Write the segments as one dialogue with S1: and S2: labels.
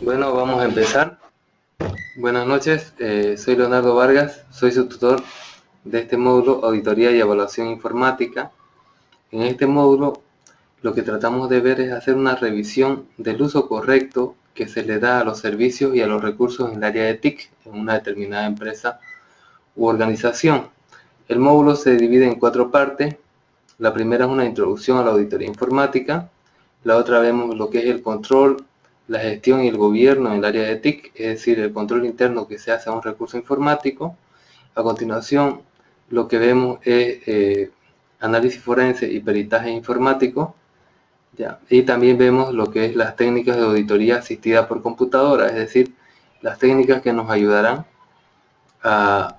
S1: Bueno, vamos a empezar. Buenas noches, soy Leonardo Vargas, soy su tutor de este módulo Auditoría y Evaluación Informática. En este módulo lo que tratamos de ver es hacer una revisión del uso correcto que se le da a los servicios y a los recursos en el área de TIC en una determinada empresa u organización. El módulo se divide en 4 partes. La primera es una introducción a la auditoría informática. La otra vemos lo que es el control, la gestión y el gobierno en el área de TIC, es decir, el control interno que se hace a un recurso informático. A continuación, lo que vemos es análisis forense y peritaje informático. ¿Ya? Y también vemos lo que es las técnicas de auditoría asistida por computadora, es decir, las técnicas que nos ayudarán a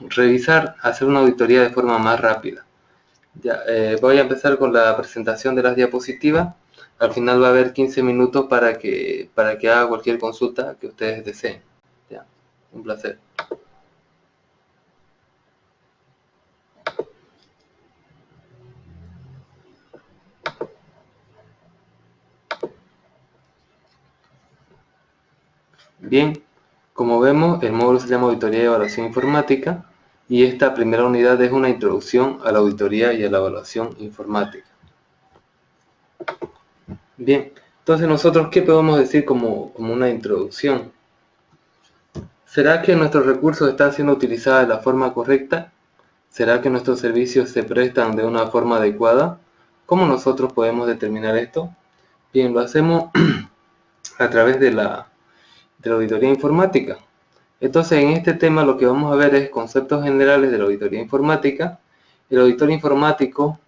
S1: revisar, hacer una auditoría de forma más rápida. Ya, voy a empezar con la presentación de las diapositivas. Al final va a haber 15 minutos para que haga cualquier consulta que ustedes deseen. Ya, un placer. Bien, como vemos, el módulo se llama Auditoría y Evaluación Informática y esta primera unidad es una introducción a la auditoría y a la evaluación informática. Bien, entonces nosotros, ¿qué podemos decir como una introducción? ¿Será que nuestros recursos están siendo utilizados de la forma correcta? ¿Será que nuestros servicios se prestan de una forma adecuada? ¿Cómo nosotros podemos determinar esto? Bien, lo hacemos a través de la auditoría informática. Entonces, en este tema lo que vamos a ver es conceptos generales de la auditoría informática, el auditor informático,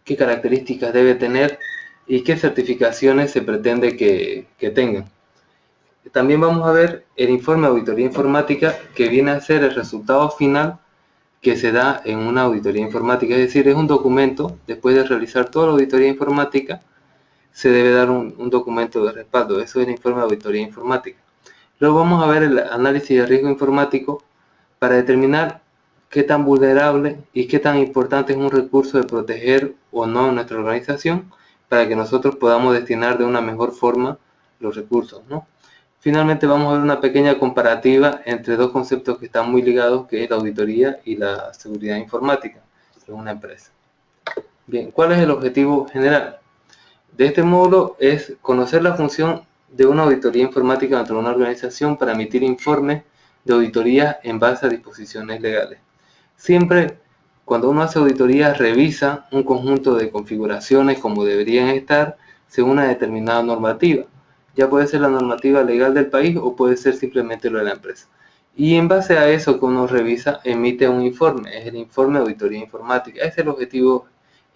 S1: qué características debe tener y qué certificaciones se pretende que tengan. También vamos a ver el informe de auditoría informática, que viene a ser el resultado final que se da en una auditoría informática, es decir, es un documento. Después de realizar toda la auditoría informática, se debe dar un documento de respaldo. Eso es el informe de auditoría informática. Luego vamos a ver el análisis de riesgo informático para determinar qué tan vulnerable y qué tan importante es un recurso de proteger o no en nuestra organización, para que nosotros podamos destinar de una mejor forma los recursos, ¿no? Finalmente vamos a ver una pequeña comparativa entre dos conceptos que están muy ligados, que es la auditoría y la seguridad informática en una empresa. Bien, ¿cuál es el objetivo general de este módulo? Es conocer la función de una auditoría informática dentro de una organización para emitir informes de auditoría en base a disposiciones legales. Siempre cuando uno hace auditoría, revisa un conjunto de configuraciones como deberían estar según una determinada normativa. Ya puede ser la normativa legal del país o puede ser simplemente lo de la empresa. Y en base a eso que uno revisa, emite un informe, es el informe de auditoría informática. Ese es el objetivo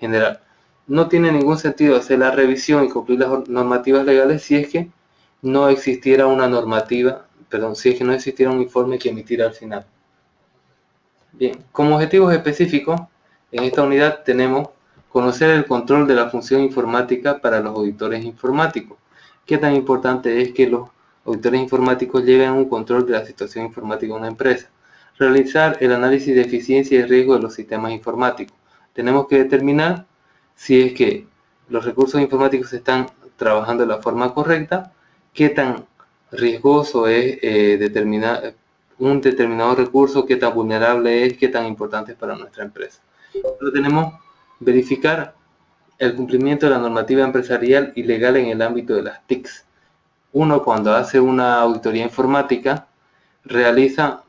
S1: general. No tiene ningún sentido hacer la revisión y cumplir las normativas legales si es que no existiera una normativa, perdón, si es que no existiera un informe que emitir al final. Bien, como objetivos específicos, en esta unidad tenemos conocer el control de la función informática para los auditores informáticos. ¿Qué tan importante es que los auditores informáticos lleven un control de la situación informática de una empresa? Realizar el análisis de eficiencia y riesgo de los sistemas informáticos. Tenemos que determinar si es que los recursos informáticos están trabajando de la forma correcta, qué tan riesgoso es un determinado recurso, qué tan vulnerable es, qué tan importante es para nuestra empresa. Luego tenemos verificar el cumplimiento de la normativa empresarial y legal en el ámbito de las TICs. Uno, cuando hace una auditoría informática, realiza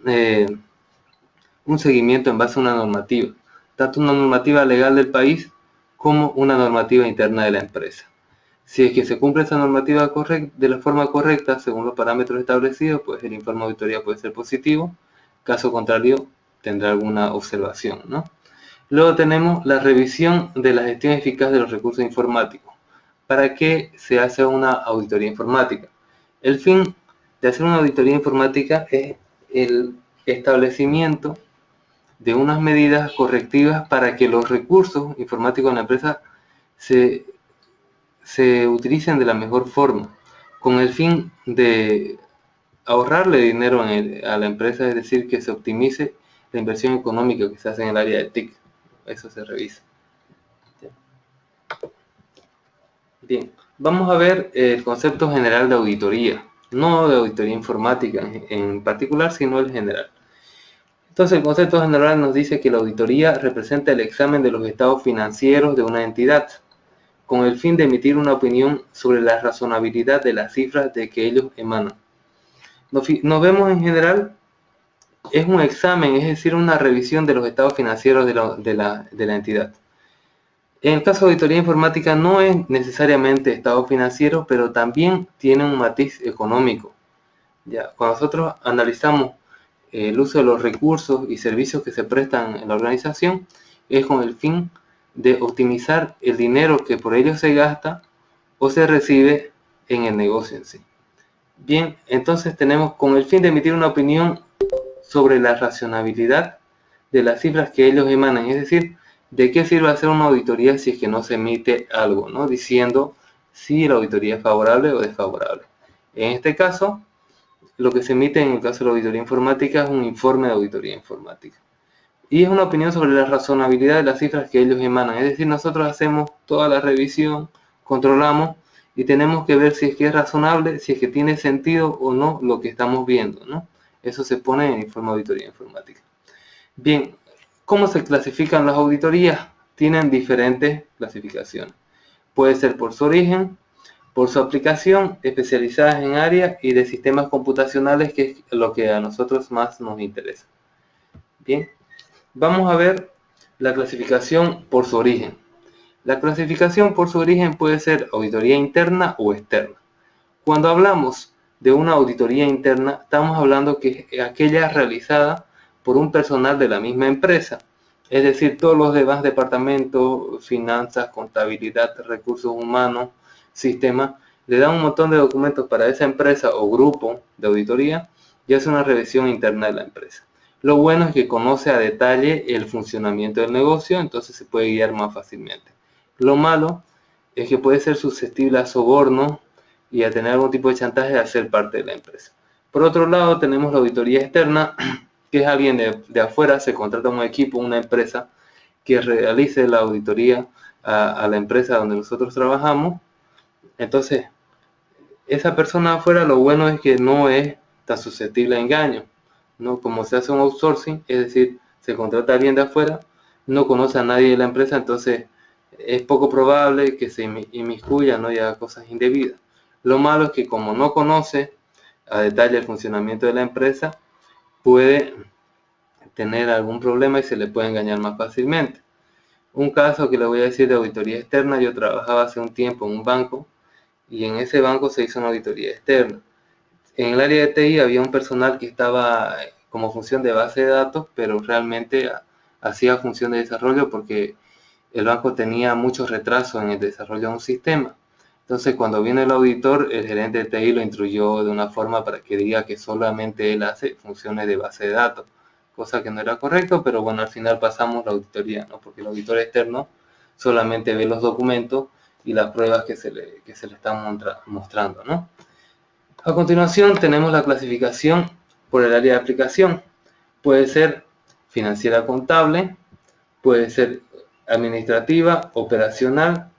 S1: un seguimiento en base a una normativa, tanto una normativa legal del país como una normativa interna de la empresa. Si es que se cumple esa normativa de la forma correcta, según los parámetros establecidos, pues el informe de auditoría puede ser positivo. Caso contrario, tendrá alguna observación, ¿no? Luego tenemos la revisión de la gestión eficaz de los recursos informáticos. ¿Para qué se hace una auditoría informática? El fin de hacer una auditoría informática es el establecimiento de unas medidas correctivas para que los recursos informáticos de la empresa se utilicen de la mejor forma, con el fin de ahorrarle dinero a la empresa, es decir, que se optimice la inversión económica que se hace en el área de TIC. Eso se revisa. Bien, vamos a ver el concepto general de auditoría. no de auditoría informática en particular, sino el general. Entonces el concepto general nos dice que la auditoría representa el examen de los estados financieros de una entidad, con el fin de emitir una opinión sobre la razonabilidad de las cifras de que ellos emanan. Nos vemos en general, es un examen, es decir, una revisión de los estados financieros de la entidad. En el caso de auditoría informática no es necesariamente estado financiero, pero también tiene un matiz económico. Ya, cuando nosotros analizamos el uso de los recursos y servicios que se prestan en la organización, es con el fin de optimizar el dinero que por ello se gasta o se recibe en el negocio en sí. Bien, entonces tenemos con el fin de emitir una opinión sobre la racionalidad de las cifras que ellos emanan, es decir, de qué sirve hacer una auditoría si es que no se emite algo, ¿no? Diciendo si la auditoría es favorable o desfavorable. En este caso, lo que se emite en el caso de la auditoría informática es un informe de auditoría informática. Y es una opinión sobre la razonabilidad de las cifras que ellos emanan. Es decir, nosotros hacemos toda la revisión, controlamos y tenemos que ver si es que es razonable, si es que tiene sentido o no lo que estamos viendo, ¿no? Eso se pone en el informe de auditoría informática. Bien, ¿cómo se clasifican las auditorías? Tienen diferentes clasificaciones. Puede ser por su origen, por su aplicación, especializadas en áreas y de sistemas computacionales, que es lo que a nosotros más nos interesa. Bien, vamos a ver la clasificación por su origen. La clasificación por su origen puede ser auditoría interna o externa. Cuando hablamos de una auditoría interna, estamos hablando que es aquella realizada por un personal de la misma empresa, es decir, todos los demás departamentos, finanzas, contabilidad, recursos humanos, sistemas, le dan un montón de documentos para esa empresa o grupo de auditoría y hace una revisión interna de la empresa. Lo bueno es que conoce a detalle el funcionamiento del negocio, entonces se puede guiar más fácilmente. Lo malo es que puede ser susceptible a soborno y a tener algún tipo de chantaje de ser parte de la empresa. Por otro lado, tenemos la auditoría externa, que es alguien de afuera, se contrata un equipo, una empresa, que realice la auditoría a la empresa donde nosotros trabajamos. Entonces, esa persona afuera, lo bueno es que no es tan susceptible a engaño, ¿no? Como se hace un outsourcing, es decir, se contrata a alguien de afuera, no conoce a nadie de la empresa, entonces es poco probable que se inmiscuya, ¿no? Y haga cosas indebidas. Lo malo es que como no conoce a detalle el funcionamiento de la empresa, puede tener algún problema y se le puede engañar más fácilmente. Un caso que le voy a decir de auditoría externa, yo trabajaba hace un tiempo en un banco y en ese banco se hizo una auditoría externa. En el área de TI había un personal que estaba como función de base de datos, pero realmente hacía función de desarrollo porque el banco tenía mucho retraso en el desarrollo de un sistema. Entonces, cuando vino el auditor, el gerente de TI lo instruyó de una forma para que diga que solamente él hace funciones de base de datos, cosa que no era correcto, pero bueno, al final pasamos la auditoría, ¿no? Porque el auditor externo solamente ve los documentos y las pruebas que se le están mostrando, ¿no? A continuación tenemos la clasificación por el área de aplicación. Puede ser financiera contable, puede ser administrativa, operacional,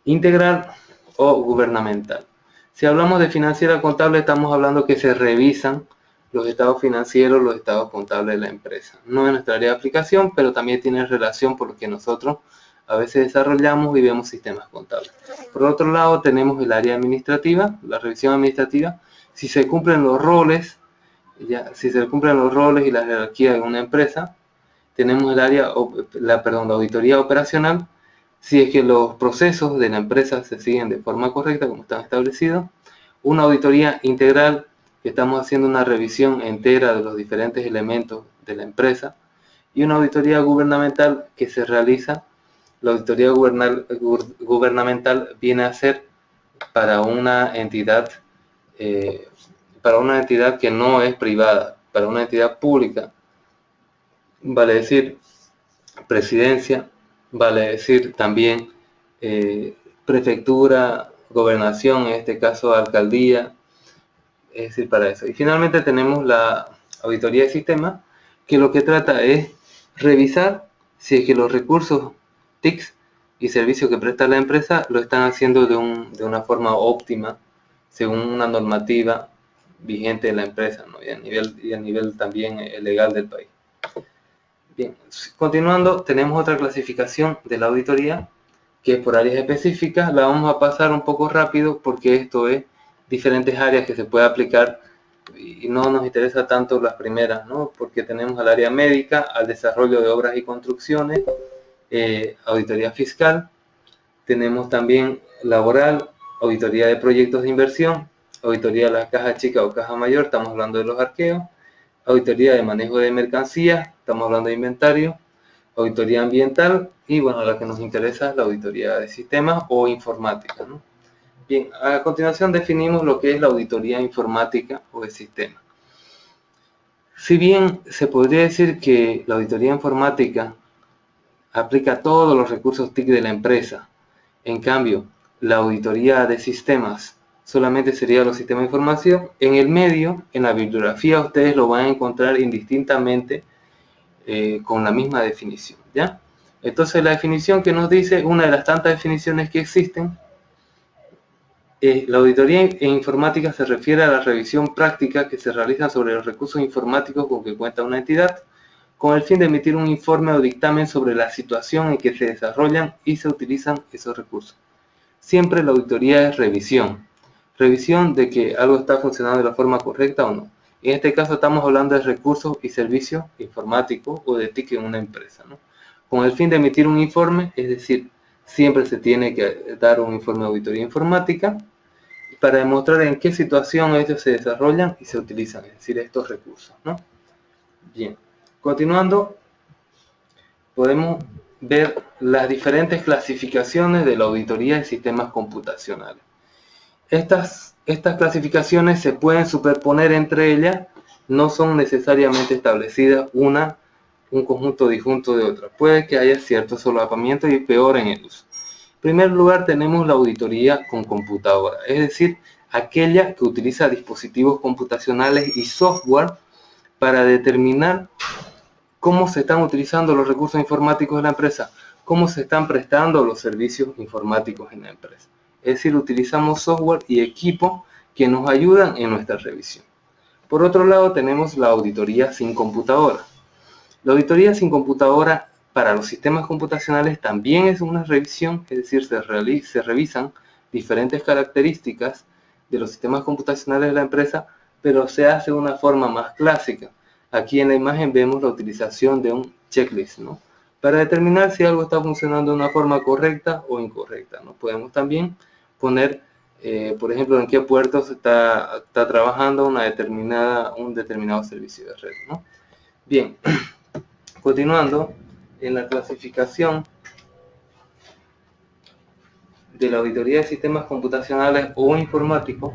S1: integral o gubernamental. Si hablamos de financiera contable, estamos hablando que se revisan los estados financieros, los estados contables de la empresa. No es nuestra área de aplicación, pero también tiene relación por lo que nosotros a veces desarrollamos y vemos sistemas contables. Por otro lado, tenemos el área administrativa, la revisión administrativa. Si se cumplen los roles, si se cumplen los roles y la jerarquía de una empresa, tenemos el área, la auditoría operacional, si es que los procesos de la empresa se siguen de forma correcta como están establecidos. Una auditoría integral, que estamos haciendo una revisión entera de los diferentes elementos de la empresa. Y una auditoría gubernamental que se realiza, la auditoría gubernamental viene a ser para una entidad que no es privada, para una entidad pública, vale decir presidencia, vale decir también prefectura, gobernación, en este caso alcaldía, es decir, para eso. Y finalmente tenemos la auditoría de sistemas, que lo que trata es revisar si es que los recursos TICs y servicios que presta la empresa lo están haciendo de una forma óptima, según una normativa vigente de la empresa, ¿no? y a nivel también legal del país. Bien, continuando, tenemos otra clasificación de la auditoría, que es por áreas específicas. La vamos a pasar un poco rápido porque esto es diferentes áreas que se puede aplicar y no nos interesa tanto las primeras, ¿no? Porque tenemos al área médica, al desarrollo de obras y construcciones, auditoría fiscal, tenemos también laboral, auditoría de proyectos de inversión, auditoría de la caja chica o caja mayor, estamos hablando de los arqueos, auditoría de manejo de mercancías, estamos hablando de inventario, auditoría ambiental y bueno, la que nos interesa es la auditoría de sistemas o informática, ¿no? Bien, a continuación definimos lo que es la auditoría informática o de sistemas. Si bien se podría decir que la auditoría informática aplica todos los recursos TIC de la empresa, en cambio, la auditoría de sistemas solamente sería los sistemas de información, en el medio, en la bibliografía, ustedes lo van a encontrar indistintamente con la misma definición, ¿ya? Entonces la definición que nos dice, una de las tantas definiciones que existen, la auditoría en informática se refiere a la revisión práctica que se realiza sobre los recursos informáticos con que cuenta una entidad, con el fin de emitir un informe o dictamen sobre la situación en que se desarrollan y se utilizan esos recursos. Siempre la auditoría es revisión. Revisión de que algo está funcionando de la forma correcta o no. En este caso estamos hablando de recursos y servicios informáticos o de TIC en una empresa, ¿no? Con el fin de emitir un informe, es decir, siempre se tiene que dar un informe de auditoría informática para demostrar en qué situación ellos se desarrollan y se utilizan, es decir, estos recursos, ¿no? Bien, continuando, podemos ver las diferentes clasificaciones de la auditoría de sistemas computacionales. Estas clasificaciones se pueden superponer entre ellas, no son necesariamente establecidas un conjunto disjunto de otras. Puede que haya cierto solapamiento y peor en el uso. En primer lugar tenemos la auditoría con computadora, es decir, aquella que utiliza dispositivos computacionales y software para determinar cómo se están utilizando los recursos informáticos de la empresa, cómo se están prestando los servicios informáticos en la empresa. Es decir, utilizamos software y equipo que nos ayudan en nuestra revisión. Por otro lado, tenemos la auditoría sin computadora. La auditoría sin computadora para los sistemas computacionales también es una revisión, es decir, se revisan diferentes características de los sistemas computacionales de la empresa, pero se hace de una forma más clásica. Aquí en la imagen vemos la utilización de un checklist, ¿no? Para determinar si algo está funcionando de una forma correcta o incorrecta, ¿no? Podemos también poner, por ejemplo, en qué puertos está trabajando un determinado servicio de red, ¿no? Bien, continuando, en la clasificación de la auditoría de sistemas computacionales o informáticos,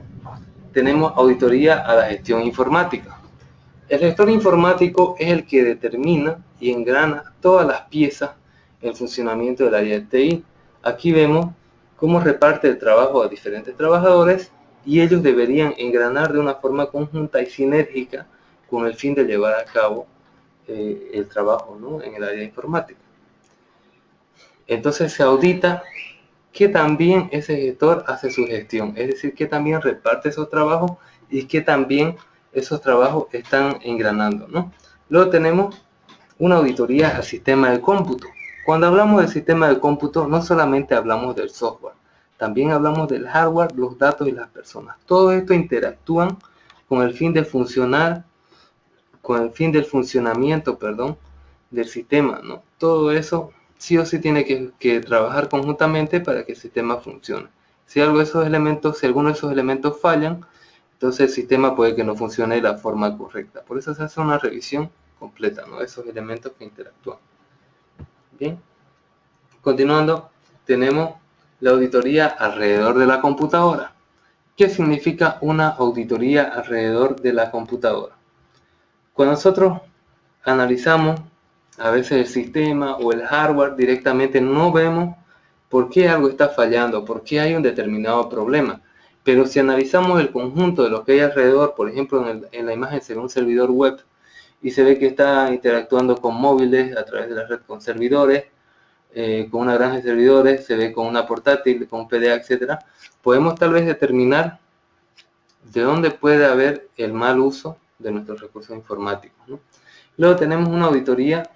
S1: tenemos auditoría a la gestión informática. El gestor informático es el que determina y engrana todas las piezas en funcionamiento del área de TI. Aquí vemos cómo reparte el trabajo a diferentes trabajadores y ellos deberían engranar de una forma conjunta y sinérgica con el fin de llevar a cabo el trabajo, ¿no?, en el área informática. Entonces se audita que también ese gestor hace su gestión, es decir, que también reparte esos trabajos y que también esos trabajos están engranando, ¿no? Luego tenemos una auditoría al sistema de cómputo. Cuando hablamos del sistema de cómputo, no solamente hablamos del software, también hablamos del hardware, los datos y las personas. Todo esto interactúan con el fin de funcionar, con el fin del funcionamiento, del sistema, ¿no? Todo eso sí o sí tiene que trabajar conjuntamente para que el sistema funcione. Si alguno de esos elementos fallan, entonces el sistema puede que no funcione de la forma correcta. Por eso se hace una revisión completa, ¿no?, de esos elementos que interactúan. Bien, continuando, tenemos la auditoría alrededor de la computadora. ¿Qué significa una auditoría alrededor de la computadora? Cuando nosotros analizamos a veces el sistema o el hardware directamente, no vemos por qué algo está fallando, por qué hay un determinado problema. Pero si analizamos el conjunto de lo que hay alrededor, por ejemplo en la imagen se ve un servidor web y se ve que está interactuando con móviles a través de la red con servidores, con una granja de servidores, se ve con una portátil, con un PDA, etc. Podemos tal vez determinar de dónde puede haber el mal uso de nuestros recursos informáticos, ¿no? Luego tenemos una auditoría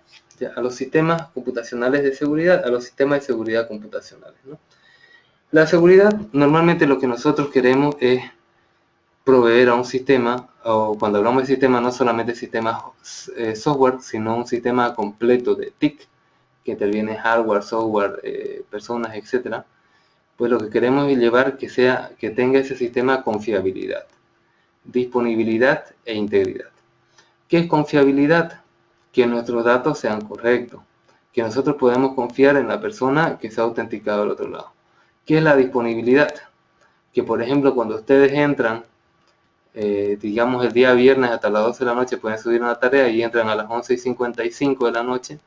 S1: a los sistemas computacionales de seguridad, a los sistemas de seguridad computacionales, ¿no? La seguridad, normalmente lo que nosotros queremos es proveer a un sistema, o cuando hablamos de sistema, no solamente sistemas software, sino un sistema completo de TIC, que interviene hardware, software, personas, etcétera. Pues lo que queremos es llevar que tenga ese sistema confiabilidad, disponibilidad e integridad. ¿Qué es confiabilidad? Que nuestros datos sean correctos, que nosotros podemos confiar en la persona que se ha autenticado al otro lado. ¿Qué es la disponibilidad? Que por ejemplo cuando ustedes entran, digamos el día viernes hasta las 12 de la noche pueden subir una tarea y entran a las 11:55 de la noche,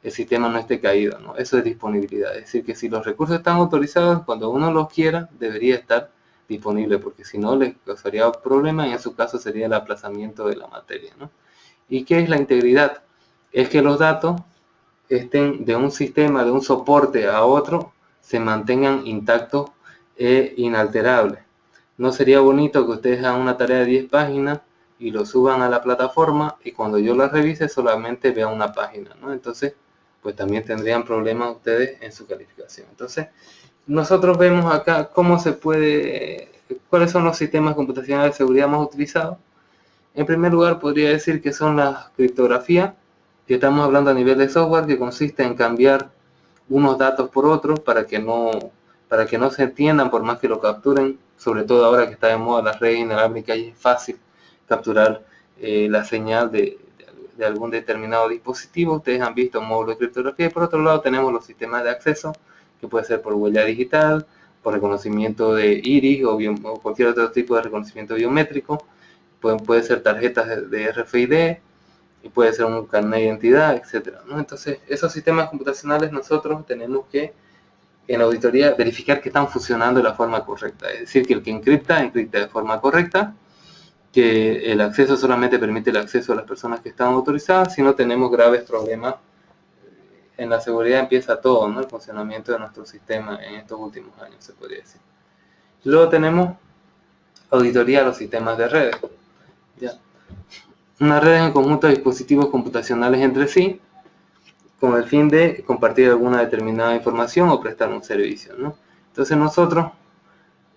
S1: el sistema no esté caído, ¿no? Eso es disponibilidad. Es decir, que si los recursos están autorizados, cuando uno los quiera, debería estar disponible, porque si no, les causaría problemas y en su caso sería el aplazamiento de la materia, ¿no? ¿Y qué es la integridad? Es que los datos estén de un sistema, de un soporte a otro, se mantengan intactos e inalterables. No sería bonito que ustedes hagan una tarea de 10 páginas y lo suban a la plataforma y cuando yo la revise solamente vea una página, ¿no? Entonces, pues también tendrían problemas ustedes en su calificación. Entonces, nosotros vemos acá cómo se puede, cuáles son los sistemas computacionales de seguridad más utilizados. En primer lugar, podría decir que son las criptografías, que estamos hablando a nivel de software, que consiste en cambiar unos datos por otros para que no se entiendan por más que lo capturen, sobre todo ahora que está de moda las redes inalámbricas y es fácil capturar la señal de algún determinado dispositivo. Ustedes han visto módulos de criptografía. Y por otro lado tenemos los sistemas de acceso, que puede ser por huella digital, por reconocimiento de iris o cualquier otro tipo de reconocimiento biométrico. Puede ser tarjetas de RFID y puede ser un carnet de identidad, etcétera, ¿no? Entonces, esos sistemas computacionales nosotros tenemos que, en la auditoría, verificar que están funcionando de la forma correcta. Es decir, que el que encripta de forma correcta, que el acceso solamente permite el acceso a las personas que están autorizadas. Si no tenemos graves problemas en la seguridad, empieza todo, ¿no? El funcionamiento de nuestro sistema en estos últimos años, se podría decir. Luego tenemos auditoría a los sistemas de redes. ¿Ya? Una red es un conjunto de dispositivos computacionales entre sí, con el fin de compartir alguna determinada información o prestar un servicio, ¿no? Entonces nosotros,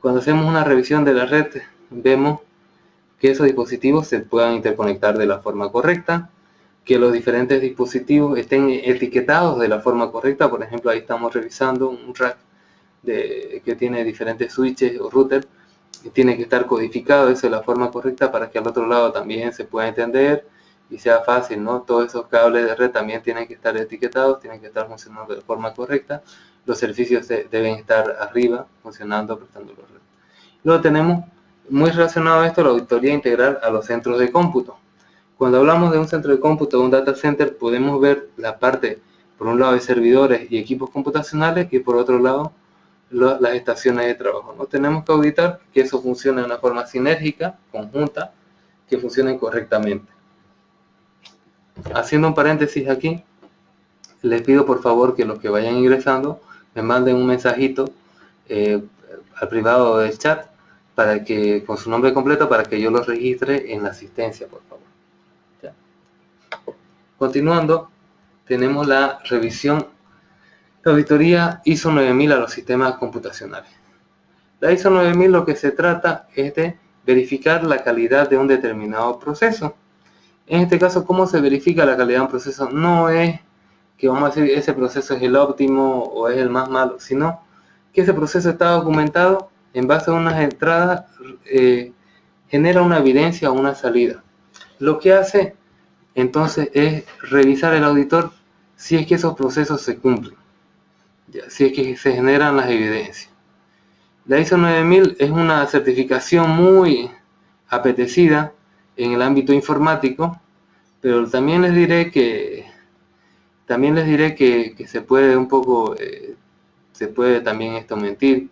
S1: cuando hacemos una revisión de la red, vemos que esos dispositivos se puedan interconectar de la forma correcta, que los diferentes dispositivos estén etiquetados de la forma correcta. Por ejemplo, ahí estamos revisando un rack que tiene diferentes switches o routers, y tiene que estar codificado eso de la forma correcta para que al otro lado también se pueda entender y sea fácil, ¿no? Todos esos cables de red también tienen que estar etiquetados, tienen que estar funcionando de forma correcta, los servicios deben estar arriba, funcionando, prestando los redes. Luego tenemos, muy relacionado a esto, la auditoría integral a los centros de cómputo. Cuando hablamos de un centro de cómputo, un data center, podemos ver la parte, por un lado, de servidores y equipos computacionales y por otro lado, las estaciones de trabajo, ¿no? Tenemos que auditar que eso funcione de una forma sinérgica, conjunta, que funcionen correctamente. Haciendo un paréntesis aquí, les pido por favor que los que vayan ingresando me manden un mensajito al privado del chat para que, con su nombre completo, para que yo los registre en la asistencia, por favor. ¿Ya? Continuando, tenemos la revisión, la auditoría ISO 9000 a los sistemas computacionales. La ISO 9000 lo que se trata es de verificar la calidad de un determinado proceso. En este caso, ¿cómo se verifica la calidad de un proceso? No es que vamos a decir ese proceso es el óptimo o es el más malo, sino que ese proceso está documentado en base a unas entradas, genera una evidencia o una salida. Lo que hace entonces es revisar el auditor si es que esos procesos se cumplen, si es que se generan las evidencias. La ISO 9000 es una certificación muy apetecida en el ámbito informático, pero también les diré que se puede un poco, se puede también esto mentir.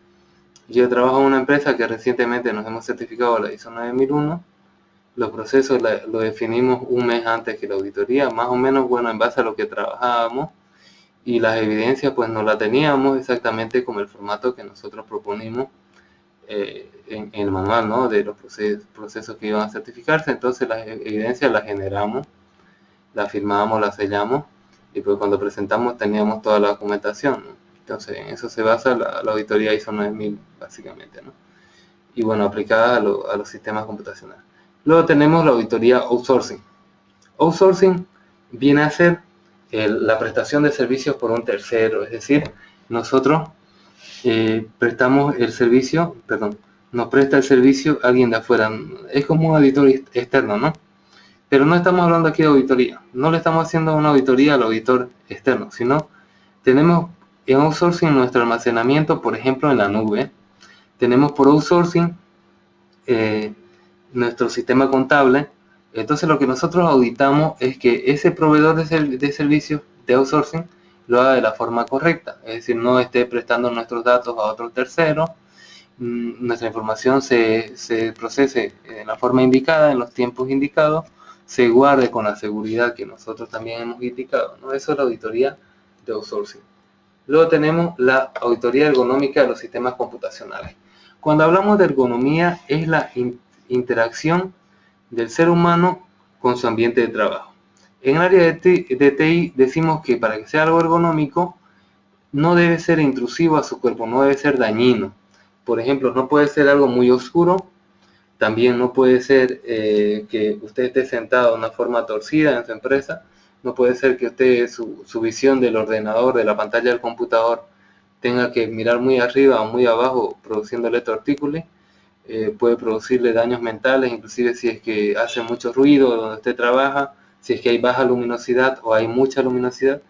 S1: Yo trabajo en una empresa que recientemente nos hemos certificado la ISO 9001. Los procesos lo definimos un mes antes que la auditoría, más o menos, bueno, en base a lo que trabajábamos, y las evidencias pues no las teníamos exactamente como el formato que nosotros proponimos en el manual, ¿no?, de los procesos que iban a certificarse. Entonces las evidencias las generamos, las firmamos, las sellamos, y pues cuando presentamos teníamos toda la documentación, ¿no? Entonces en eso se basa la auditoría ISO 9000 básicamente, ¿no? Y bueno, aplicada a los sistemas computacionales. Luego tenemos la auditoría outsourcing. Outsourcing viene a ser la prestación de servicios por un tercero, es decir, nosotros prestamos el servicio, nos presta el servicio alguien de afuera. Es como un auditor externo, ¿no? Pero no estamos hablando aquí de auditoría, no le estamos haciendo una auditoría al auditor externo, sino tenemos en outsourcing nuestro almacenamiento, por ejemplo, en la nube. Tenemos por outsourcing nuestro sistema contable. Entonces lo que nosotros auditamos es que ese proveedor de servicios de outsourcing lo haga de la forma correcta, es decir, no esté prestando nuestros datos a otro tercero, nuestra información se procese de la forma indicada, en los tiempos indicados, se guarde con la seguridad que nosotros también hemos indicado, ¿no? Eso es la auditoría de outsourcing. Luego tenemos la auditoría ergonómica de los sistemas computacionales. Cuando hablamos de ergonomía, es la interacción del ser humano con su ambiente de trabajo. En el área de TI decimos que para que sea algo ergonómico, no debe ser intrusivo a su cuerpo, no debe ser dañino. Por ejemplo, no puede ser algo muy oscuro, también no puede ser que usted esté sentado de una forma torcida en su empresa, no puede ser que usted, su visión del ordenador, de la pantalla del computador, tenga que mirar muy arriba o muy abajo produciéndole tortícolis. Puede producirle daños mentales, inclusive si es que hace mucho ruido donde usted trabaja, si es que hay baja luminosidad o hay mucha luminosidad.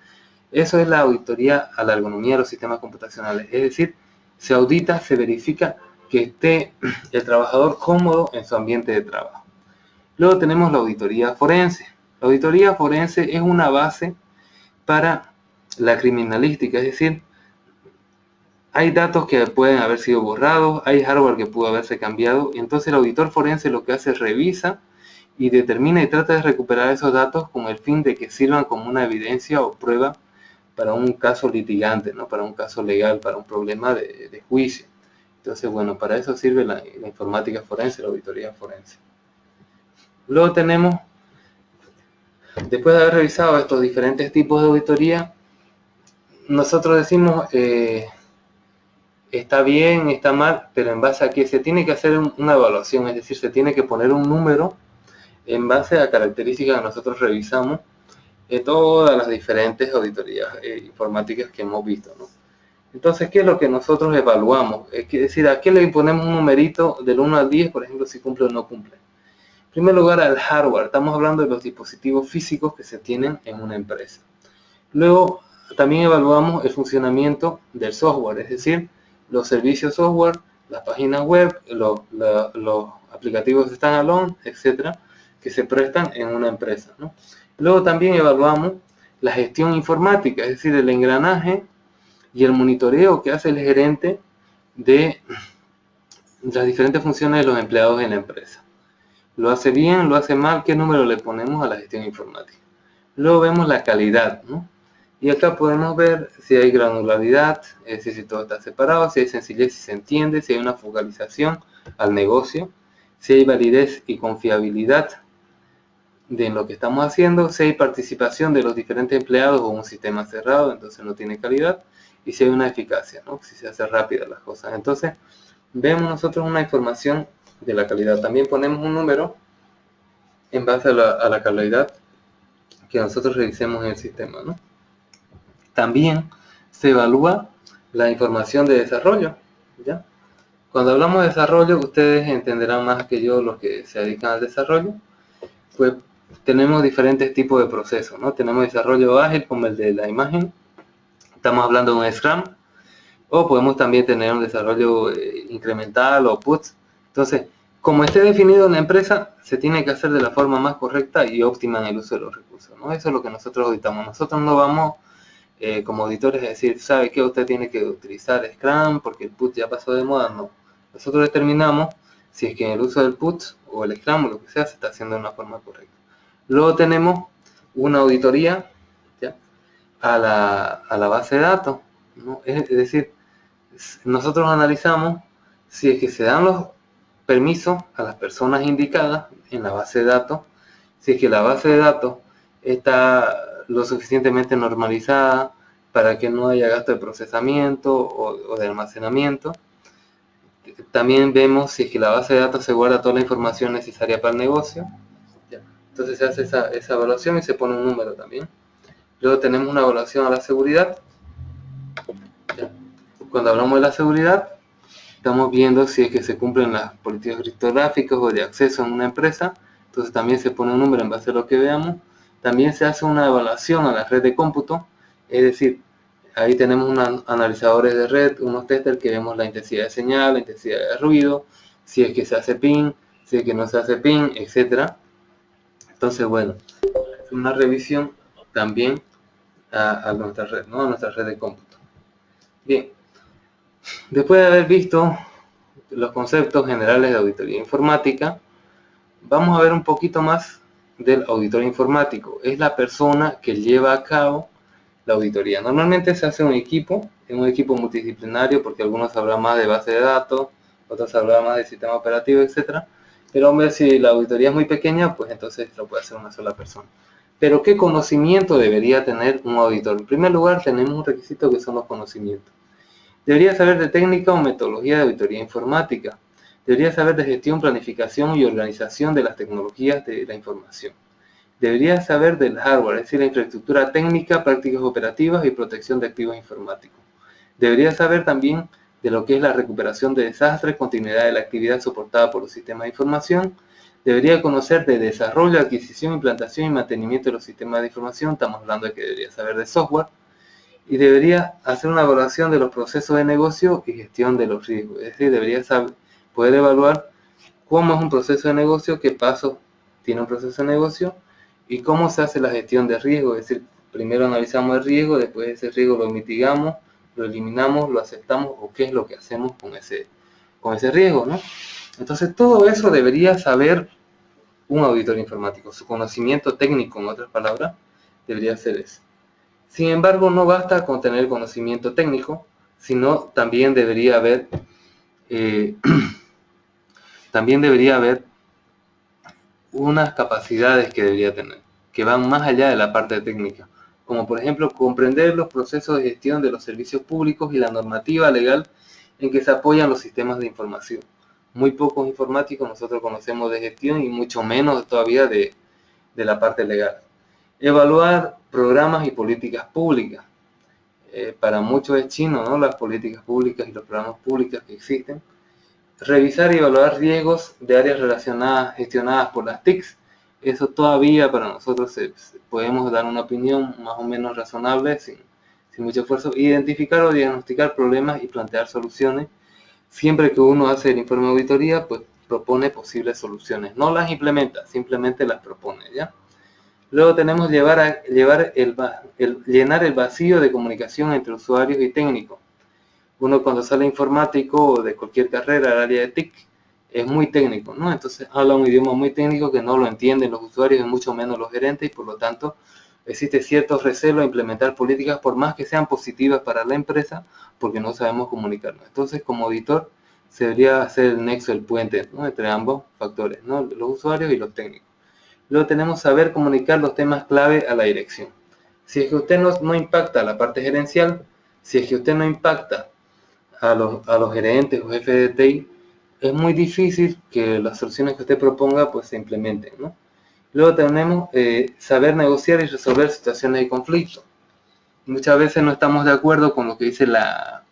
S1: Eso es la auditoría a la ergonomía de los sistemas computacionales, es decir, se audita, se verifica que esté el trabajador cómodo en su ambiente de trabajo. Luego tenemos la auditoría forense. La auditoría forense es una base para la criminalística, es decir, hay datos que pueden haber sido borrados, hay hardware que pudo haberse cambiado, entonces el auditor forense lo que hace es revisa y determina y trata de recuperar esos datos con el fin de que sirvan como una evidencia o prueba para un caso litigante, ¿no?, para un caso legal, para un problema de juicio. Entonces, bueno, para eso sirve la informática forense, la auditoría forense. Luego tenemos, después de haber revisado estos diferentes tipos de auditoría, nosotros decimos, está bien, está mal, pero en base a que se tiene que hacer una evaluación, es decir, se tiene que poner un número en base a características que nosotros revisamos de todas las diferentes auditorías informáticas que hemos visto, ¿no? Entonces, ¿qué es lo que nosotros evaluamos? Es decir, ¿a qué le ponemos un numerito del 1 al 10, por ejemplo, si cumple o no cumple? En primer lugar, al hardware. Estamos hablando de los dispositivos físicos que se tienen en una empresa. Luego, también evaluamos el funcionamiento del software, es decir, los servicios software, las páginas web, los aplicativos standalone, etcétera, que se prestan en una empresa, ¿no? Luego también evaluamos la gestión informática, es decir, el engranaje y el monitoreo que hace el gerente de las diferentes funciones de los empleados en la empresa. ¿Lo hace bien? ¿Lo hace mal? ¿Qué número le ponemos a la gestión informática? Luego vemos la calidad, ¿no? Y acá podemos ver si hay granularidad, es decir, si todo está separado, si hay sencillez, si se entiende, si hay una focalización al negocio, si hay validez y confiabilidad de lo que estamos haciendo, si hay participación de los diferentes empleados o un sistema cerrado, entonces no tiene calidad, y si hay una eficacia, ¿no?, si se hace rápida las cosas. Entonces, vemos nosotros una información de la calidad. También ponemos un número en base a la calidad que nosotros revisemos en el sistema, ¿no? También se evalúa la información de desarrollo, ¿ya? Cuando hablamos de desarrollo, ustedes entenderán más que yo los que se dedican al desarrollo, pues tenemos diferentes tipos de procesos, ¿no? Tenemos desarrollo ágil como el de la imagen, estamos hablando de un Scrum, o podemos también tener un desarrollo incremental o PUT. Entonces, como esté definido en la empresa, se tiene que hacer de la forma más correcta y óptima en el uso de los recursos, ¿no? Eso es lo que nosotros auditamos. Nosotros no vamos como auditores a decir, ¿sabe qué? Usted tiene que utilizar Scrum porque el PUT ya pasó de moda. No. Nosotros determinamos si es que en el uso del PUT o el Scrum o lo que sea se está haciendo de una forma correcta. Luego tenemos una auditoría, ¿ya?, a la base de datos, ¿no? Es decir, nosotros analizamos si es que se dan los permisos a las personas indicadas en la base de datos, si es que la base de datos está lo suficientemente normalizada para que no haya gasto de procesamiento o de almacenamiento. También vemos si es que la base de datos se guarda toda la información necesaria para el negocio. Entonces se hace esa evaluación y se pone un número también. Luego tenemos una evaluación a la seguridad. Cuando hablamos de la seguridad, estamos viendo si es que se cumplen las políticas criptográficas o de acceso en una empresa. Entonces también se pone un número en base a lo que veamos. También se hace una evaluación a la red de cómputo, es decir, ahí tenemos unos analizadores de red, unos testers que vemos la intensidad de señal, la intensidad de ruido, si es que se hace ping, si es que no se hace ping, etc. Entonces, bueno, es una revisión también a nuestra red, ¿no? A nuestra red de cómputo. Bien, después de haber visto los conceptos generales de auditoría informática, vamos a ver un poquito más del auditor informático. Es la persona que lleva a cabo la auditoría. Normalmente se hace en un equipo multidisciplinario, porque algunos hablan más de base de datos, otros hablan más de sistema operativo, etc. Pero hombre, si la auditoría es muy pequeña, pues entonces lo puede hacer una sola persona. Pero ¿qué conocimiento debería tener un auditor? En primer lugar, tenemos un requisito que son los conocimientos. Debería saber de técnica o metodología de auditoría informática. Debería saber de gestión, planificación y organización de las tecnologías de la información. Debería saber del hardware, es decir, la infraestructura técnica, prácticas operativas y protección de activos informáticos. Debería saber también de lo que es la recuperación de desastres, continuidad de la actividad soportada por los sistemas de información. Debería conocer de desarrollo, adquisición, implantación y mantenimiento de los sistemas de información. Estamos hablando de que debería saber de software. Y debería hacer una evaluación de los procesos de negocio y gestión de los riesgos. Es decir, debería poder evaluar cómo es un proceso de negocio, qué pasos tiene un proceso de negocio y cómo se hace la gestión de riesgo. Es decir, primero analizamos el riesgo, después ese riesgo lo mitigamos, lo eliminamos, lo aceptamos o qué es lo que hacemos con ese riesgo, ¿no? Entonces todo eso debería saber un auditor informático. Su conocimiento técnico, en otras palabras, debería ser ese. Sin embargo, no basta con tener conocimiento técnico, sino también debería haber unas capacidades que debería tener, que van más allá de la parte técnica, como por ejemplo comprender los procesos de gestión de los servicios públicos y la normativa legal en que se apoyan los sistemas de información. Muy pocos informáticos nosotros conocemos de gestión y mucho menos todavía de la parte legal. Evaluar programas y políticas públicas. Para muchos es chino, ¿no? Las políticas públicas y los programas públicos que existen. Revisar y evaluar riesgos de áreas relacionadas, gestionadas por las TICs. Eso todavía para nosotros podemos dar una opinión más o menos razonable, sin mucho esfuerzo. Identificar o diagnosticar problemas y plantear soluciones. Siempre que uno hace el informe de auditoría, pues propone posibles soluciones. No las implementa, simplemente las propone, ¿ya? Luego tenemos llenar el vacío de comunicación entre usuarios y técnicos. Uno cuando sale informático o de cualquier carrera al área de TIC es muy técnico, ¿no? Entonces habla un idioma muy técnico que no lo entienden los usuarios y mucho menos los gerentes y por lo tanto existe cierto recelo a implementar políticas por más que sean positivas para la empresa porque no sabemos comunicarnos. Entonces como auditor se debería hacer el nexo, el puente, ¿no? Entre ambos factores, ¿no? Los usuarios y los técnicos. Luego tenemos saber comunicar los temas clave a la dirección. Si es que usted no impacta a la parte gerencial, si es que usted no impacta a los gerentes o jefes de TI, es muy difícil que las soluciones que usted proponga pues se implementen, ¿no? Luego tenemos saber negociar y resolver situaciones de conflicto. Muchas veces no estamos de acuerdo con lo que dice la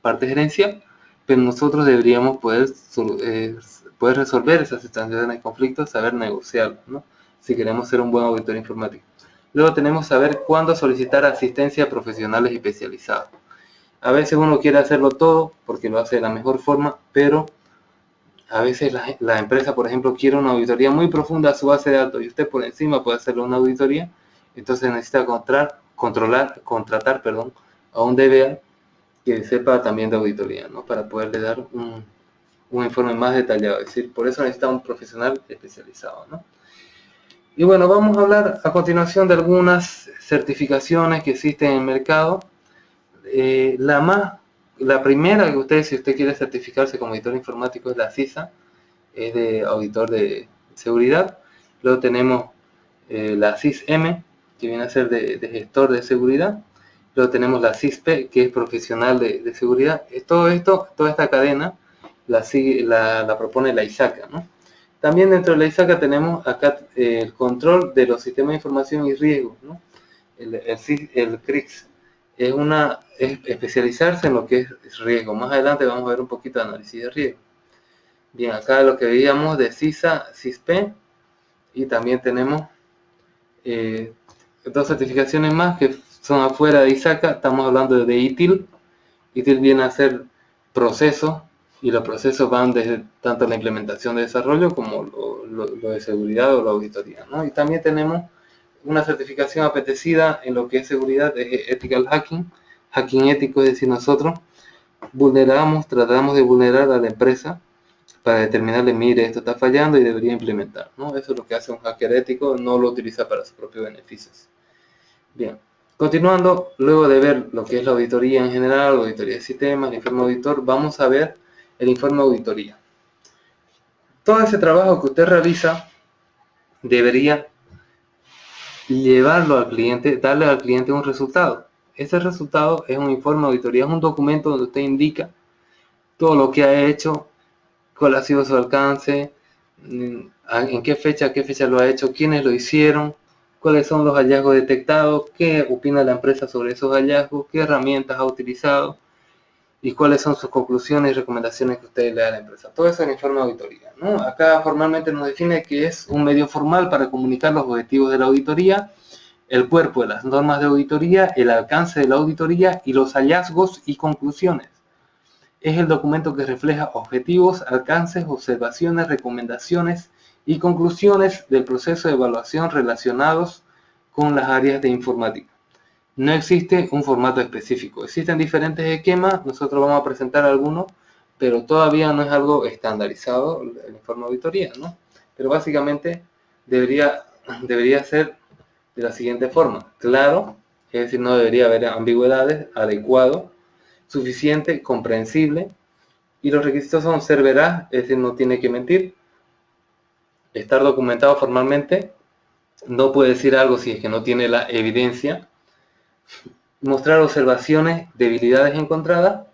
S1: parte gerencial, pero nosotros deberíamos poder resolver esas situaciones de conflicto, saber negociarlo, ¿no? Si queremos ser un buen auditor informático. Luego tenemos saber cuándo solicitar asistencia a profesionales especializados. A veces uno quiere hacerlo todo porque lo hace de la mejor forma, pero a veces la empresa, por ejemplo, quiere una auditoría muy profunda a su base de datos y usted por encima puede hacerle una auditoría, entonces necesita contratar a un DBA que sepa también de auditoría, ¿no? Para poderle dar un informe más detallado. Es decir, por eso necesita un profesional especializado, ¿no? Y bueno, vamos a hablar a continuación de algunas certificaciones que existen en el mercado. La más La primera que ustedes, si usted quiere certificarse como auditor informático, es la CISA, es de auditor de seguridad. Luego tenemos la CISM, que viene a ser de gestor de seguridad. Luego tenemos la CISP, que es profesional de seguridad. Todo esto, toda esta cadena la propone la ISACA, ¿no? También dentro de la ISACA tenemos acá el control de los sistemas de información y riesgos, ¿no? El CRIX es especializarse en lo que es riesgo. Más adelante vamos a ver un poquito de análisis de riesgo. Bien, acá lo que veíamos de CISA, CISP, y también tenemos dos certificaciones más que son afuera de ISACA. Estamos hablando de ITIL. ITIL viene a ser procesos, y los procesos van desde tanto la implementación de desarrollo como lo de seguridad o la auditoría, ¿no? Y también tenemos una certificación apetecida en lo que es seguridad, es ethical hacking ético, es decir, nosotros tratamos de vulnerar a la empresa para determinarle, mire, esto está fallando y debería implementar, ¿no? Eso es lo que hace un hacker ético, no lo utiliza para sus propios beneficios. Bien, continuando, luego de ver lo que es la auditoría en general, la auditoría de sistemas, el informe auditor, vamos a ver el informe auditoría. Todo ese trabajo que usted realiza debería llevarlo al cliente, darle al cliente un resultado. Ese resultado es un informe de auditoría, es un documento donde usted indica todo lo que ha hecho, cuál ha sido su alcance, en qué fecha lo ha hecho, quiénes lo hicieron, cuáles son los hallazgos detectados, qué opina la empresa sobre esos hallazgos, qué herramientas ha utilizado y cuáles son sus conclusiones y recomendaciones que usted le da a la empresa. Todo eso en el informe de auditoría, ¿no? Acá formalmente nos define que es un medio formal para comunicar los objetivos de la auditoría, el cuerpo de las normas de auditoría, el alcance de la auditoría y los hallazgos y conclusiones. Es el documento que refleja objetivos, alcances, observaciones, recomendaciones y conclusiones del proceso de evaluación relacionados con las áreas de informática. No existe un formato específico. Existen diferentes esquemas, nosotros vamos a presentar algunos, pero todavía no es algo estandarizado el informe de auditoría, ¿no? Pero básicamente debería ser de la siguiente forma: claro, es decir, no debería haber ambigüedades, adecuado, suficiente, comprensible, y los requisitos son ser veraz, es decir, no tiene que mentir, estar documentado formalmente, no puede decir algo si es que no tiene la evidencia, mostrar observaciones, debilidades encontradas,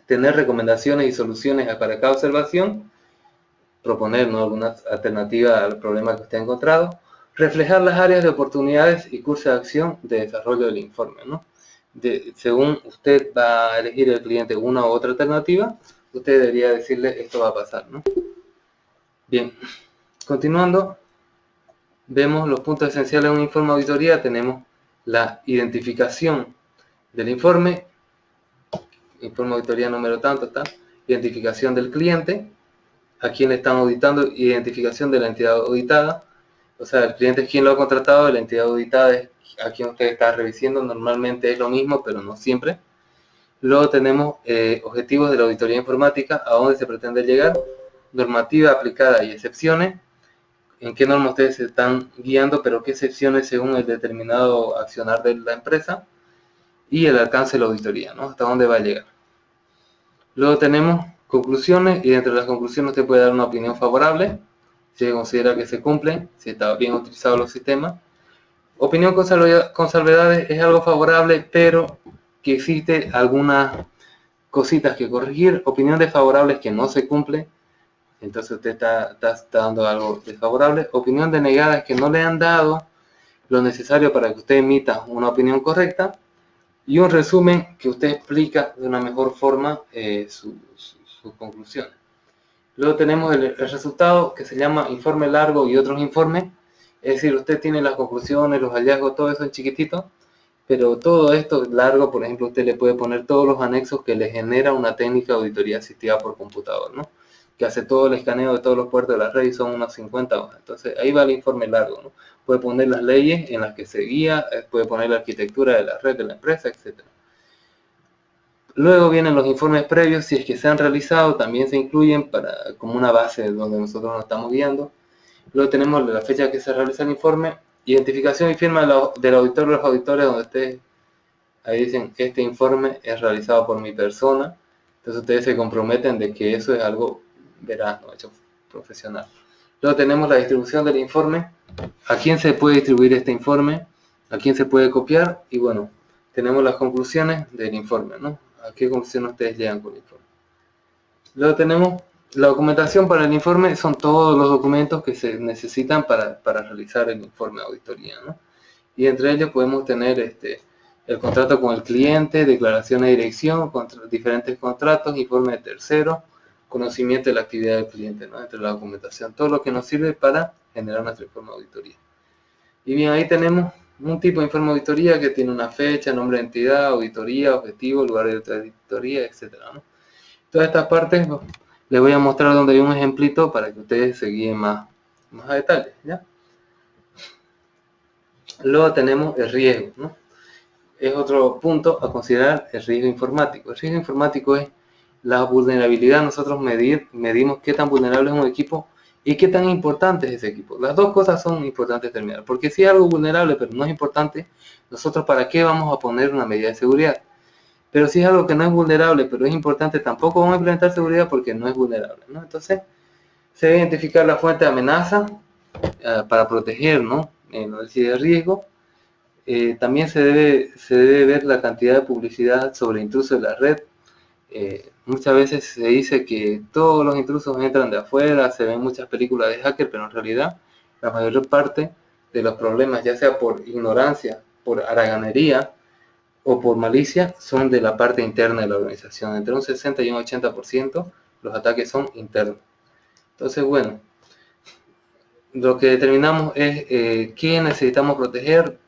S1: tener recomendaciones y soluciones para cada observación, proponer, ¿no?, alguna alternativa al problema que usted ha encontrado, reflejar las áreas de oportunidades y cursos de acción de desarrollo del informe, ¿no? Según usted va a elegir el cliente una u otra alternativa, usted debería decirle esto va a pasar, ¿no? Bien, continuando, vemos los puntos esenciales de un informe de auditoría. Tenemos la identificación del informe de auditoría número tanto, identificación del cliente, a quién le están auditando, identificación de la entidad auditada, o sea, el cliente es quien lo ha contratado, y la entidad auditada es a quien usted está revisando. Normalmente es lo mismo, pero no siempre. Luego tenemos objetivos de la auditoría informática, a dónde se pretende llegar, normativa aplicada y excepciones, en qué normas ustedes se están guiando, pero qué excepciones según el determinado accionar de la empresa, y el alcance de la auditoría, ¿no? Hasta dónde va a llegar. Luego tenemos conclusiones, y dentro de las conclusiones usted puede dar una opinión favorable, si considera que se cumplen, si está bien utilizados los sistemas. Opinión con salvedades es algo favorable, pero que existe algunas cositas que corregir. Opinión desfavorable es que no se cumple, entonces usted está dando algo desfavorable. Opinión denegada es que no le han dado lo necesario para que usted emita una opinión correcta. Y un resumen que usted explica de una mejor forma sus conclusiones. Luego tenemos el resultado, que se llama informe largo y otros informes. Es decir, usted tiene las conclusiones, los hallazgos, todo eso en chiquitito, pero todo esto largo, por ejemplo, usted le puede poner todos los anexos que le genera una técnica de auditoría asistida por computador, ¿no? Que hace todo el escaneo de todos los puertos de la red, y son unas 50 hojas. Entonces ahí va el informe largo, ¿no? Puede poner las leyes en las que se guía, puede poner la arquitectura de la red de la empresa, etc. Luego vienen los informes previos, si es que se han realizado, también se incluyen como una base donde nosotros nos estamos guiando. Luego tenemos la fecha que se realiza el informe, identificación y firma del auditor de los auditores, donde usted ahí dicen, este informe es realizado por mi persona. Entonces ustedes se comprometen de que eso es algo veraz, ¿no? Hecho profesional. Luego tenemos la distribución del informe, a quién se puede distribuir este informe, a quién se puede copiar, y bueno, tenemos las conclusiones del informe, ¿no? ¿A qué conclusión ustedes llegan con el informe? Luego tenemos la documentación para el informe, son todos los documentos que se necesitan para realizar el informe de auditoría, ¿no? Y entre ellos podemos tener el contrato con el cliente, declaración de dirección, diferentes contratos, informe de tercero, conocimiento de la actividad del cliente, ¿no? Entre la documentación, todo lo que nos sirve para generar nuestro informe de auditoría. Y bien, ahí tenemos un tipo de informe de auditoría que tiene una fecha, nombre de entidad, auditoría, objetivo, lugar de auditoría, etcétera, ¿no? Todas estas partes les voy a mostrar donde hay un ejemplito para que ustedes se guíen más a detalle, ¿ya? Luego tenemos el riesgo, ¿no? Es otro punto a considerar, el riesgo informático. El riesgo informático es la vulnerabilidad. Nosotros medimos qué tan vulnerable es un equipo y qué tan importante es ese equipo. Las dos cosas son importantes terminar, porque si es algo vulnerable pero no es importante, nosotros ¿para qué vamos a poner una medida de seguridad? Pero si es algo que no es vulnerable pero es importante, tampoco vamos a implementar seguridad porque no es vulnerable, ¿no? Entonces, se debe identificar la fuente de amenaza para proteger, ¿no? El análisis de riesgo. También se debe ver la cantidad de publicidad sobre intrusos de la red. Muchas veces se dice que todos los intrusos entran de afuera, se ven muchas películas de hacker, pero en realidad la mayor parte de los problemas, ya sea por ignorancia, por haraganería o por malicia, son de la parte interna de la organización. Entre un 60 y un 80% los ataques son internos. Entonces, bueno, lo que determinamos es qué necesitamos proteger,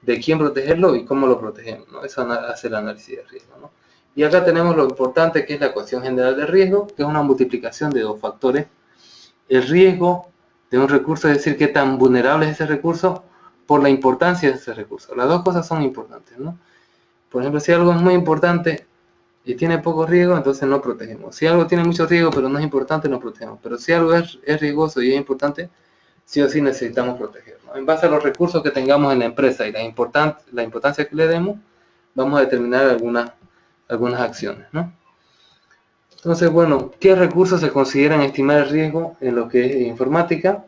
S1: de quién protegerlo y cómo lo protegemos, ¿no? Eso hace el análisis de riesgo, ¿no? Y acá tenemos lo importante que es la ecuación general de riesgo, que es una multiplicación de dos factores. El riesgo de un recurso, es decir, qué tan vulnerable es ese recurso, por la importancia de ese recurso. Las dos cosas son importantes, ¿no? Por ejemplo, si algo es muy importante y tiene poco riesgo, entonces no protegemos. Si algo tiene mucho riesgo pero no es importante, no protegemos. Pero si algo es riesgoso y es importante, sí o sí necesitamos proteger, ¿no? En base a los recursos que tengamos en la empresa y la importancia que le demos, vamos a determinar algunas acciones, ¿no? Entonces, bueno, ¿qué recursos se consideran estimar el riesgo en lo que es informática?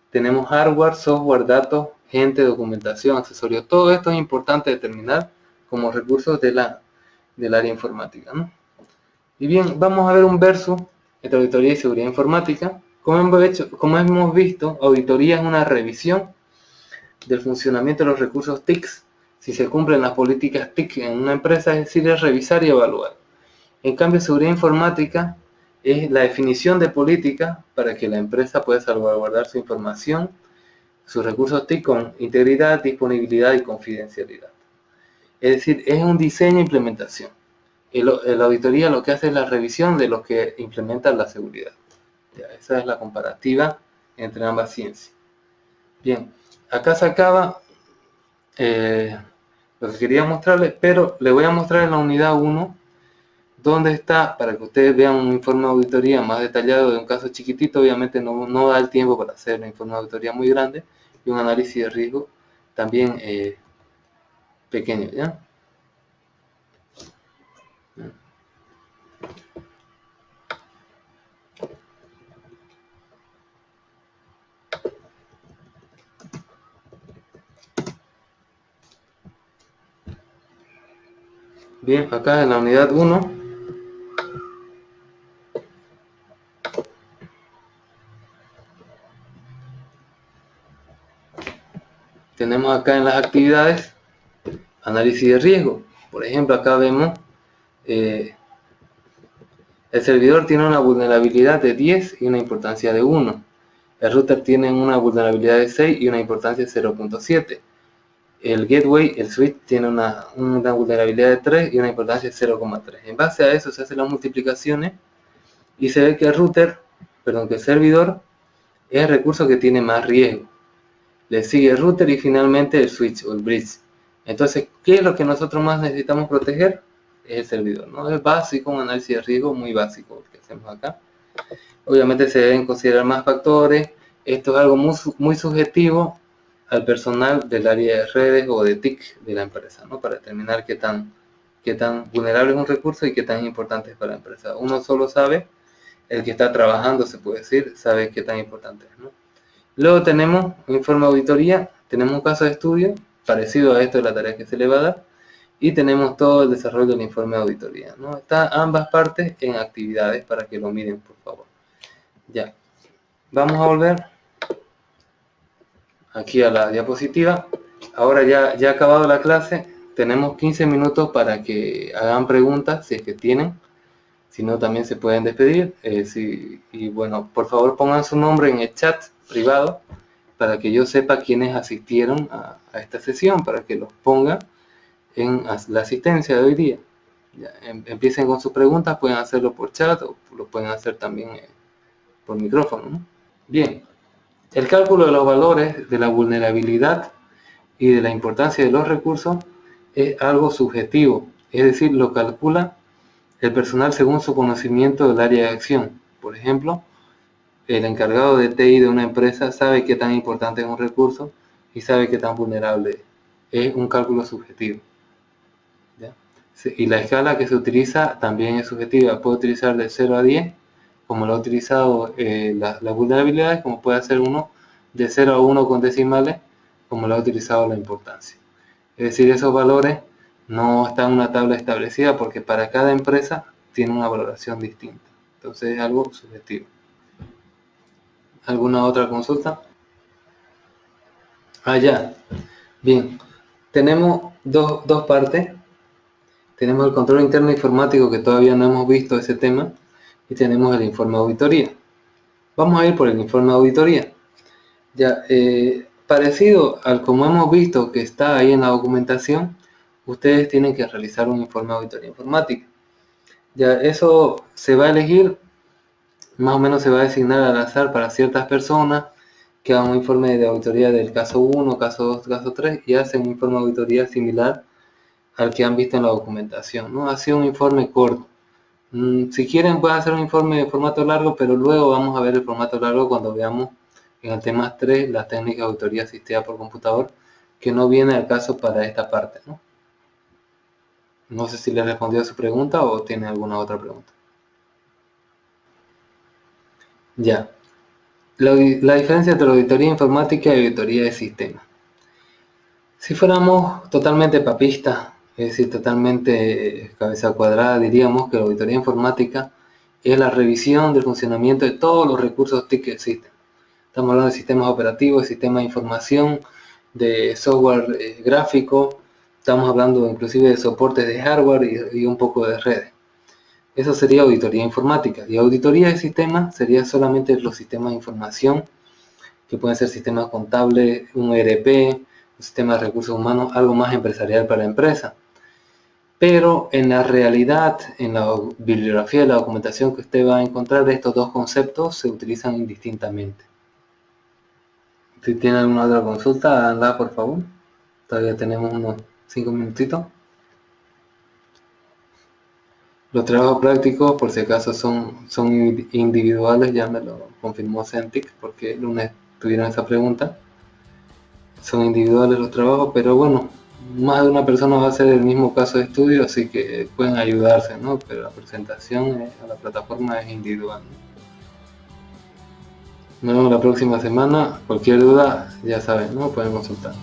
S1: Tenemos hardware, software, datos, gente, documentación, accesorios. Todo esto es importante determinar como recursos del área informática, ¿no? Y bien, vamos a ver un verso entre auditoría y seguridad informática. Como hemos visto, auditoría es una revisión del funcionamiento de los recursos TIC, si se cumplen las políticas TIC en una empresa, es decir, es revisar y evaluar. En cambio, seguridad informática es la definición de políticas para que la empresa pueda salvaguardar su información, sus recursos TIC con integridad, disponibilidad y confidencialidad. Es decir, es un diseño e implementación. La auditoría lo que hace es la revisión de lo que implementa la seguridad. Ya, esa es la comparativa entre ambas ciencias. Bien, acá se acaba lo que quería mostrarles, pero les voy a mostrar en la unidad 1 donde está, para que ustedes vean un informe de auditoría más detallado de un caso chiquitito. Obviamente no da el tiempo para hacer un informe de auditoría muy grande, y un análisis de riesgo también pequeño, ¿ya? Bien, acá en la unidad 1 tenemos acá en las actividades análisis de riesgo. Por ejemplo, acá vemos el servidor tiene una vulnerabilidad de 10 y una importancia de 1. El router tiene una vulnerabilidad de 6 y una importancia de 0.7. El gateway, el switch, tiene una vulnerabilidad de 3 y una importancia de 0.3. En base a eso se hacen las multiplicaciones y se ve que que el servidor es el recurso que tiene más riesgo. Le sigue el router y finalmente el switch o el bridge. Entonces, ¿qué es lo que nosotros más necesitamos proteger? Es el servidor, ¿no? Es básico, un análisis de riesgo muy básico que hacemos acá. Obviamente se deben considerar más factores. Esto es algo muy subjetivo, al personal del área de redes o de TIC de la empresa, ¿no? Para determinar qué tan vulnerable es un recurso y qué tan importante es para la empresa. Uno solo sabe, el que está trabajando, se puede decir, sabe qué tan importante es, ¿no? Luego tenemos un informe de auditoría, tenemos un caso de estudio parecido a esto de la tarea que se le va a dar, y tenemos todo el desarrollo del informe de auditoría, ¿no? Están ambas partes en actividades para que lo miren, por favor. Ya, vamos a volver aquí a la diapositiva. Ahora ya ha acabado la clase, tenemos 15 minutos para que hagan preguntas si es que tienen. Si no, también se pueden despedir. Y bueno, por favor pongan su nombre en el chat privado para que yo sepa quiénes asistieron a esta sesión, para que los ponga en la asistencia de hoy día. Ya, empiecen con sus preguntas, pueden hacerlo por chat o lo pueden hacer también por micrófono, ¿no? Bien, el cálculo de los valores de la vulnerabilidad y de la importancia de los recursos es algo subjetivo, es decir, lo calcula el personal según su conocimiento del área de acción. Por ejemplo, el encargado de TI de una empresa sabe qué tan importante es un recurso y sabe qué tan vulnerable es. Es un cálculo subjetivo, ¿ya? Y la escala que se utiliza también es subjetiva. Puede utilizar de 0 a 10, como lo ha utilizado las vulnerabilidades, como puede hacer uno de 0 a 1 con decimales, como lo ha utilizado la importancia. Es decir, esos valores no están en una tabla establecida porque para cada empresa tiene una valoración distinta. Entonces es algo subjetivo. ¿Alguna otra consulta? Ya. Bien. Tenemos dos partes. Tenemos el control interno informático, que todavía no hemos visto ese tema, y tenemos el informe de auditoría. Vamos a ir por el informe de auditoría. Ya, parecido al como hemos visto que está ahí en la documentación, ustedes tienen que realizar un informe de auditoría informática. Ya, eso se va a elegir, más o menos se va a designar al azar para ciertas personas que hagan un informe de auditoría del caso 1, caso 2, caso 3 y hacen un informe de auditoría similar al que han visto en la documentación, ¿no? Así un informe corto. Si quieren pueden hacer un informe de formato largo, pero luego vamos a ver el formato largo cuando veamos en el tema 3 la técnica de auditoría asistida por computador, que no viene al caso para esta parte, ¿no? No sé si le respondió a su pregunta o tiene alguna otra pregunta. Ya. La diferencia entre auditoría informática y auditoría de sistemas. Si fuéramos totalmente papistas, es decir, totalmente cabeza cuadrada, diríamos que la auditoría informática es la revisión del funcionamiento de todos los recursos TIC que existen. Estamos hablando de sistemas operativos, de sistemas de información, de software gráfico, estamos hablando inclusive de soportes de hardware y un poco de redes. Eso sería auditoría informática. Y auditoría de sistemas sería solamente los sistemas de información, que pueden ser sistemas contables, un ERP, un sistema de recursos humanos, algo más empresarial para la empresa. Pero en la realidad, en la bibliografía de la documentación que usted va a encontrar, estos dos conceptos se utilizan indistintamente. Si tiene alguna otra consulta, anda por favor. Todavía tenemos unos 5 minutitos. Los trabajos prácticos, por si acaso, son individuales, ya me lo confirmó Centix, porque el lunes tuvieron esa pregunta. Son individuales los trabajos, pero bueno, más de una persona va a hacer el mismo caso de estudio, así que pueden ayudarse, ¿no? Pero la presentación a la plataforma es individual, ¿no? Nos vemos la próxima semana. Cualquier duda, ya saben, ¿no? Pueden consultar.